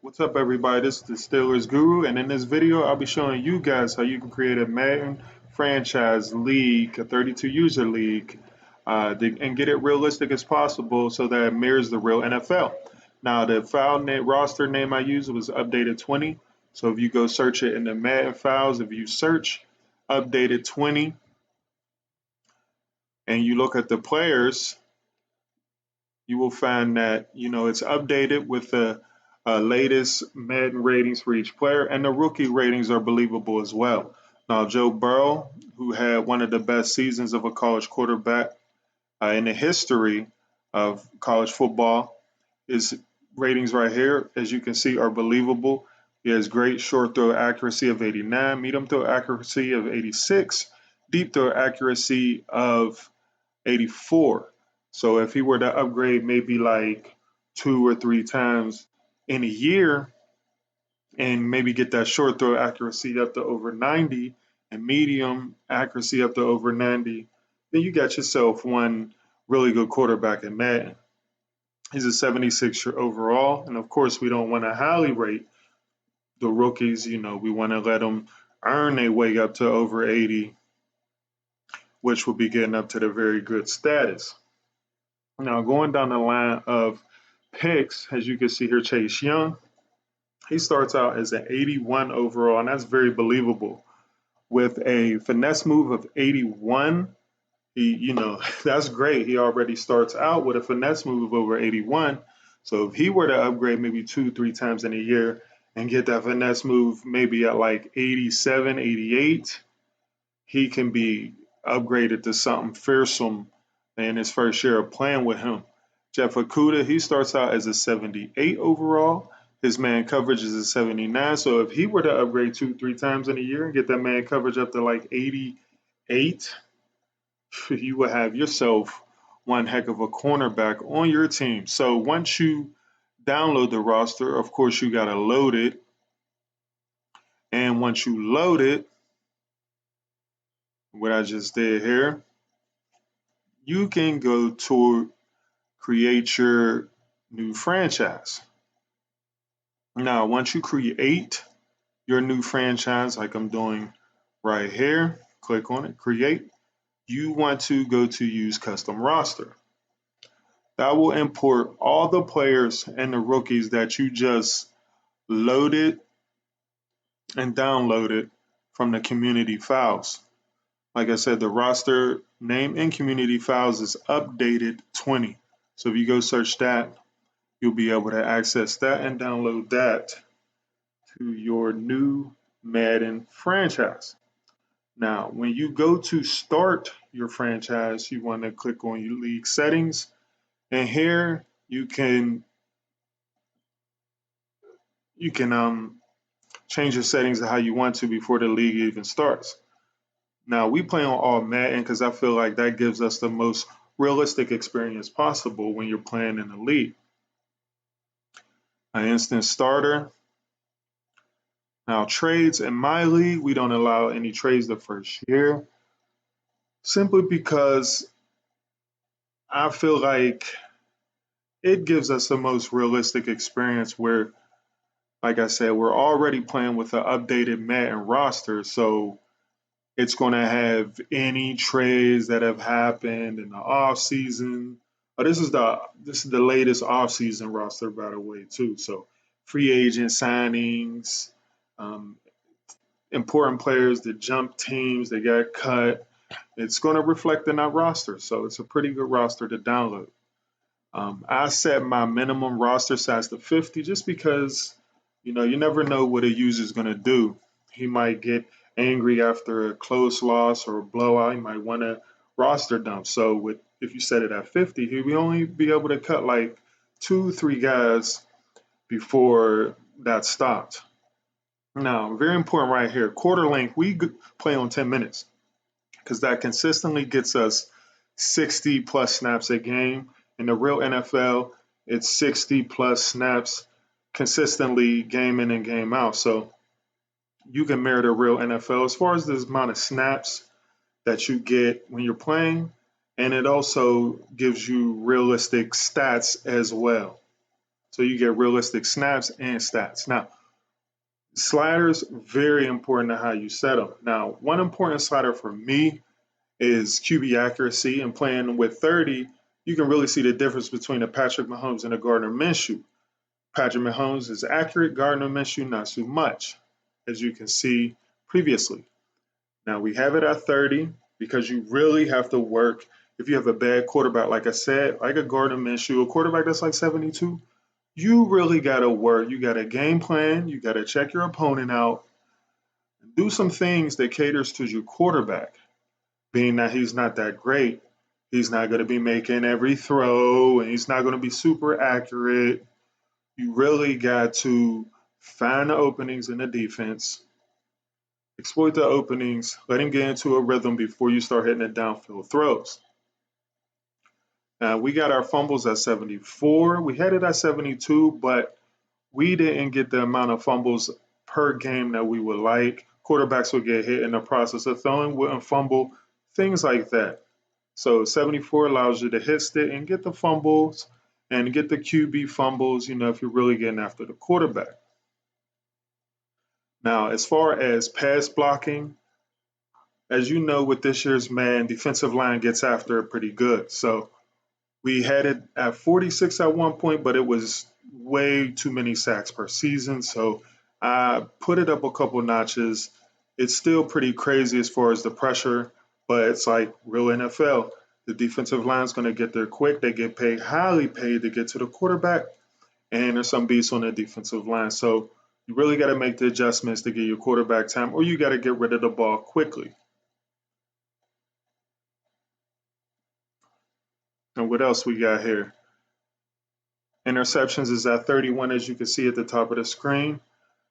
What's up, everybody? This is the Steelers Guru, and in this video, I'll be showing you guys how you can create a Madden franchise league, a 32 user league, and get it realistic as possible so that it mirrors the real NFL. Now, the file name, roster name I used was updated 20. So if you go search it in the Madden files, if you search updated 20 and you look at the players, you will find that it's updated with the latest Madden ratings for each player, and the rookie ratings are believable as well. Now, Joe Burrow, who had one of the best seasons of a college quarterback in the history of college football, his ratings right here, as you can see, are believable. He has great short throw accuracy of 89, medium throw accuracy of 86, deep throw accuracy of 84. So if he were to upgrade maybe like 2 or 3 times in a year and maybe get that short throw accuracy up to over 90 and medium accuracy up to over 90, then you got yourself one really good quarterback in Madden. He's a 76 overall, and of course we don't want to highly rate the rookies. We want to let them earn their way up to over 80, which will be getting up to the very good status. Now, going down the line of picks, as you can see here, Chase Young, he starts out as an 81 overall, and that's very believable. With a finesse move of 81, that's great. He already starts out with a finesse move of over 81. So if he were to upgrade maybe 2, 3 times in a year and get that finesse move maybe at like 87, 88, he can be upgraded to something fearsome in his first year of playing with him. Jeff Okuda, he starts out as a 78 overall. His man coverage is a 79. So if he were to upgrade 2, 3 times in a year and get that man coverage up to like 88, you would have yourself one heck of a cornerback on your team. So once you download the roster, of course, you got to load it. And once you load it, what I just did here, you can go to create your new franchise. Now, once you create your new franchise, like I'm doing right here, click on it, create, you want to go to use custom roster. That will import all the players and the rookies that you just loaded and downloaded from the community files. Like I said, the roster name in community files is updated 20. So if you go search that, you'll be able to access that and download that to your new Madden franchise. Now, when you go to start your franchise, you want to click on your league settings, and here you can change your settings to how you want to before the league even starts. Now, we play on all Madden because I feel like that gives us the most realistic experience possible when you're playing in the league. An instant starter. Now, trades in my league, we don't allow any trades the first year, simply because I feel like it gives us the most realistic experience where, like I said, we're already playing with an updated Madden roster, so it's going to have any trades that have happened in the off season. Oh, this is the latest off season roster, by the way, too. So free agent signings, important players that jump teams, that got cut. It's going to reflect in that roster, so it's a pretty good roster to download. I set my minimum roster size to 50 just because you never know what a user is going to do. He might get angry after a close loss or a blowout. He might want to roster dump. So if you set it at 50, he will only be able to cut like 2, 3 guys before that stopped. Now, very important right here, quarter length, we play on 10 minutes because that consistently gets us 60 plus snaps a game. In the real NFL, it's 60 plus snaps consistently game in and game out. So you can mirror the real NFL as far as the amount of snaps that you get when you're playing, and it also gives you realistic stats as well. So you get realistic snaps and stats. Now, sliders, very important to how you set them. Now, one important slider for me is QB accuracy, and playing with 30, you can really see the difference between a Patrick Mahomes and a Gardner Minshew. Patrick Mahomes is accurate, Gardner Minshew not so much, as you can see previously. Now we have it at 30 because you really have to work. If you have a bad quarterback, like I said, like a Gardner Minshew, a quarterback that's like 72, you really got to work. You got to game plan. You got to check your opponent out. Do some things that caters to your quarterback. Being that he's not that great, he's not going to be making every throw and he's not going to be super accurate. You really got to find the openings in the defense, exploit the openings, let him get into a rhythm before you start hitting the downfield throws. Now, we got our fumbles at 74. We had it at 72, but we didn't get the amount of fumbles per game that we would like. Quarterbacks would get hit in the process of throwing, wouldn't fumble, things like that. So 74 allows you to hit stick and get the fumbles and get the QB fumbles, if you're really getting after the quarterback. Now, as far as pass blocking, as you know, with this year's Madden, defensive line gets after it pretty good. So we had it at 46 at one point, but it was way too many sacks per season. So I put it up a couple notches. It's still pretty crazy as far as the pressure, but it's like real NFL. The defensive line is going to get there quick. They get paid, highly paid to get to the quarterback, and there's some beasts on the defensive line. So you really got to make the adjustments to get your quarterback time, or you got to get rid of the ball quickly. And what else we got here? Interceptions is at 31, as you can see at the top of the screen.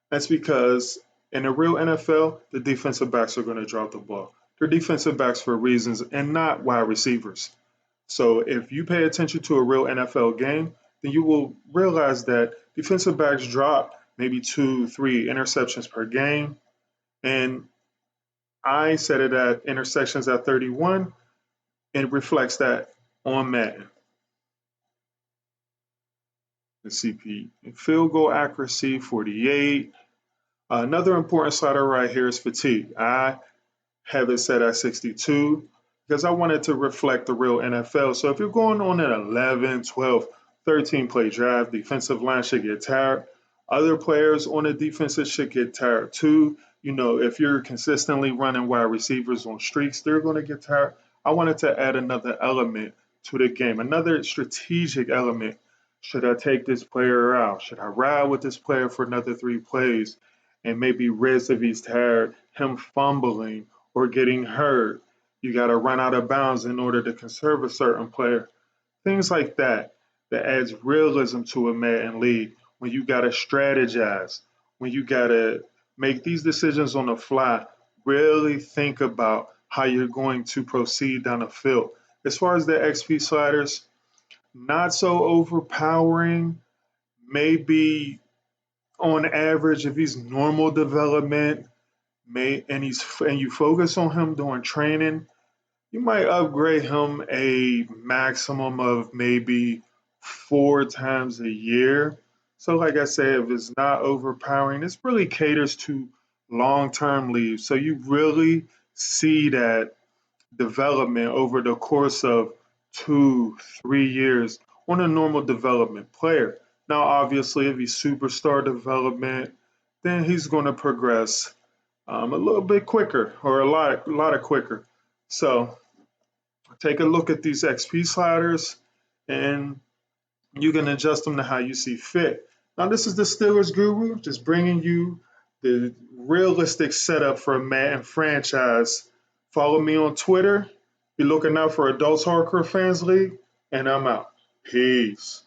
That's because in the real NFL, the defensive backs are going to drop the ball. They're defensive backs for reasons and not wide receivers. So if you pay attention to a real NFL game, then you will realize that defensive backs drop maybe 2-3 interceptions per game. And I set it at interceptions at 31, and it reflects that on Madden. The CP field goal accuracy, 48. Another important slider right here is fatigue. I have it set at 62 because I wanted to reflect the real NFL. So if you're going on an 11, 12, 13 play drive, defensive line should get tired. Other players on the defense should get tired too. If you're consistently running wide receivers on streaks, they're going to get tired. I wanted to add another element to the game, another strategic element. Should I take this player out? Should I ride with this player for another 3 plays and maybe risk if he's tired, him fumbling or getting hurt? You got to run out of bounds in order to conserve a certain player. Things like that adds realism to a Madden league when you got to strategize, when you got to make these decisions on the fly, really think about how you're going to proceed down the field. As far as the XP sliders, not so overpowering, maybe on average, if he's normal development, and you focus on him during training, you might upgrade him a maximum of maybe 4 times a year. So like I said, if it's not overpowering, this really caters to long-term leaves. So you really see that development over the course of 2-3 years on a normal development player. Now, obviously, if he's superstar development, then he's going to progress a little bit quicker, or a lot of quicker. So take a look at these XP sliders, and you can adjust them to how you see fit. Now, this is the Steelers Guru, just bringing you the realistic setup for a Madden franchise. Follow me on Twitter. Be looking out for Adults Hardcore Fans League, and I'm out. Peace.